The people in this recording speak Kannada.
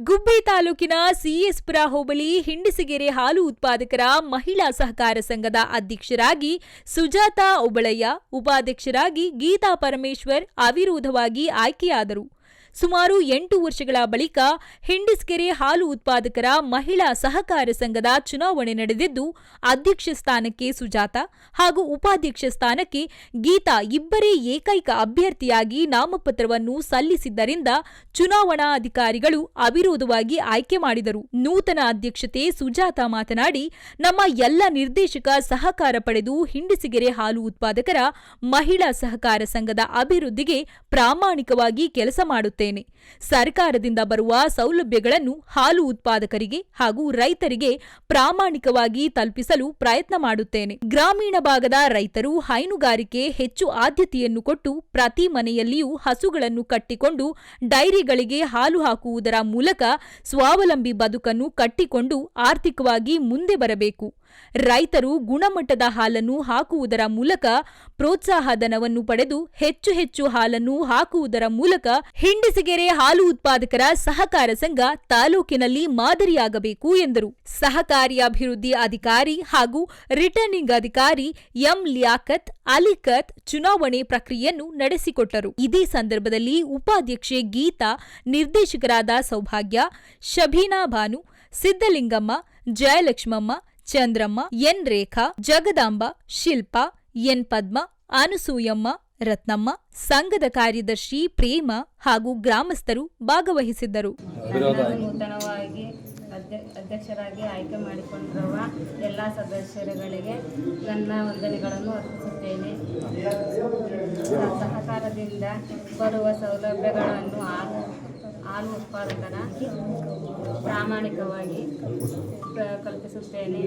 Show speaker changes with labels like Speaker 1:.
Speaker 1: ಗುಬ್ಬಿ ತಾಲೂಕಿನ ಸಿಎಸ್ಪುರ ಹೋಬಳಿ ಹಿಂಡಿಸಿಗೆರೆ ಹಾಲು ಉತ್ಪಾದಕರ ಮಹಿಳಾ ಸಹಕಾರ ಸಂಘದ ಅಧ್ಯಕ್ಷರಾಗಿ ಸುಜಾತಾ ಉಬಳಯ್ಯ, ಉಪಾಧ್ಯಕ್ಷರಾಗಿ ಗೀತಾ ಪರಮೇಶ್ವರ್ ಅವಿರೋಧವಾಗಿ ಆಯ್ಕೆಯಾದರು. ಸುಮಾರು 8 ವರ್ಷಗಳ ಬಳಿಕ ಹಿಂಡಿಸಿಗೆರೆ ಹಾಲು ಉತ್ಪಾದಕರ ಮಹಿಳಾ ಸಹಕಾರ ಸಂಘದ ಚುನಾವಣೆ ನಡೆದಿದ್ದು, ಅಧ್ಯಕ್ಷ ಸ್ಥಾನಕ್ಕೆ ಸುಜಾತಾ ಹಾಗೂ ಉಪಾಧ್ಯಕ್ಷ ಸ್ಥಾನಕ್ಕೆ ಗೀತಾ ಇಬ್ಬರೇ ಏಕೈಕ ಅಭ್ಯರ್ಥಿಯಾಗಿ ನಾಮಪತ್ರವನ್ನು ಸಲ್ಲಿಸಿದ್ದರಿಂದ ಚುನಾವಣಾ ಅಧಿಕಾರಿಗಳು ಅವಿರೋಧವಾಗಿ ಆಯ್ಕೆ ಮಾಡಿದರು. ನೂತನ ಅಧ್ಯಕ್ಷತೆ ಸುಜಾತಾ ಮಾತನಾಡಿ, ನಮ್ಮ ಎಲ್ಲ ನಿರ್ದೇಶಕ ಸಹಕಾರ ಪಡೆದು ಹಿಂಡಿಸಿಗೆರೆ ಹಾಲು ಉತ್ಪಾದಕರ ಮಹಿಳಾ ಸಹಕಾರ ಸಂಘದ ಅಭಿವೃದ್ಧಿಗೆ ಪ್ರಾಮಾಣಿಕವಾಗಿ ಕೆಲಸ ಮಾಡುತ್ತೇವೆ. ಸರ್ಕಾರದಿಂದ ಬರುವ ಸೌಲಭ್ಯಗಳನ್ನು ಹಾಲು ಉತ್ಪಾದಕರಿಗೆ ಹಾಗೂ ರೈತರಿಗೆ ಪ್ರಾಮಾಣಿಕವಾಗಿ ತಲುಪಿಸಲು ಪ್ರಯತ್ನ ಮಾಡುತ್ತೇನೆ. ಗ್ರಾಮೀಣ ಭಾಗದ ರೈತರು ಹೈನುಗಾರಿಕೆ ಹೆಚ್ಚು ಆದ್ಯತೆಯನ್ನು ಕೊಟ್ಟು ಪ್ರತಿ ಮನೆಯಲ್ಲಿಯೂ ಹಸುಗಳನ್ನು ಕಟ್ಟಿಕೊಂಡು ಡೈರಿಗಳಿಗೆ ಹಾಲು ಹಾಕುವುದರ ಮೂಲಕ ಸ್ವಾವಲಂಬಿ ಬದುಕನ್ನು ಕಟ್ಟಿಕೊಂಡು ಆರ್ಥಿಕವಾಗಿ ಮುಂದೆ ಬರಬೇಕು. ರೈತರು ಗುಣಮಟ್ಟದ ಹಾಲನ್ನು ಹಾಕುವುದರ ಮೂಲಕ ಪ್ರೋತ್ಸಾಹಧನವನ್ನು ಪಡೆದು ಹೆಚ್ಚು ಹಾಲನ್ನು ಹಾಕುವುದರ ಮೂಲಕ ಹಿಂಡಿಸಿಗೆರೆ ಹಾಲು ಉತ್ಪಾದಕರ ಸಹಕಾರ ಸಂಘ ತಾಲೂಕಿನಲ್ಲಿ ಮಾದರಿಯಾಗಬೇಕು ಎಂದರು. ಸಹಕಾರಿ ಅಭಿವೃದ್ಧಿ ಅಧಿಕಾರಿ ಹಾಗೂ ರಿಟರ್ನಿಂಗ್ ಅಧಿಕಾರಿ ಎಂ ಲಿಯಾಕತ್ ಅಲಿಕತ್ ಚುನಾವಣೆ ಪ್ರಕ್ರಿಯೆಯನ್ನು ನಡೆಸಿಕೊಟ್ಟರು. ಇದೇ ಸಂದರ್ಭದಲ್ಲಿ ಉಪಾಧ್ಯಕ್ಷೆ ಗೀತಾ, ನಿರ್ದೇಶಕರಾದ ಸೌಭಾಗ್ಯ, ಶಬೀನಾ ಭಾನು, ಸಿದ್ದಲಿಂಗಮ್ಮ, ಜಯಲಕ್ಷ್ಮಮ್ಮ, ಚಂದ್ರಮ್ಮ, ಎನ್ ರೇಖಾ, ಜಗದಾಂಬ, ಶಿಲ್ಪಾ, ಎನ್ ಪದ್ಮ, ಅನಸೂಯಮ್ಮ, ರತ್ನಮ್ಮ, ಸಂಘದ ಕಾರ್ಯದರ್ಶಿ ಪ್ರೇಮ ಹಾಗೂ ಗ್ರಾಮಸ್ಥರು ಭಾಗವಹಿಸಿದ್ದರು.
Speaker 2: ನೂತನವಾಗಿ ಅಧ್ಯಕ್ಷರಾಗಿ ಆಯ್ಕೆ ಮಾಡಿಕೊಂಡಿರುವ ಎಲ್ಲ ಸದಸ್ಯರುಗಳಿಗೆ ನನ್ನ ವಂದನೆಗಳನ್ನು ಅರ್ಪಿಸುತ್ತೇನೆ. ಸಹಕಾರದಿಂದ ಬರುವ ಸೌಲಭ್ಯಗಳನ್ನು ಹಾಲು ಉತ್ಪಾದಕರ ಪ್ರಾಮಾಣಿಕವಾಗಿ ಕಲ್ಪಿಸುತ್ತೇನೆ.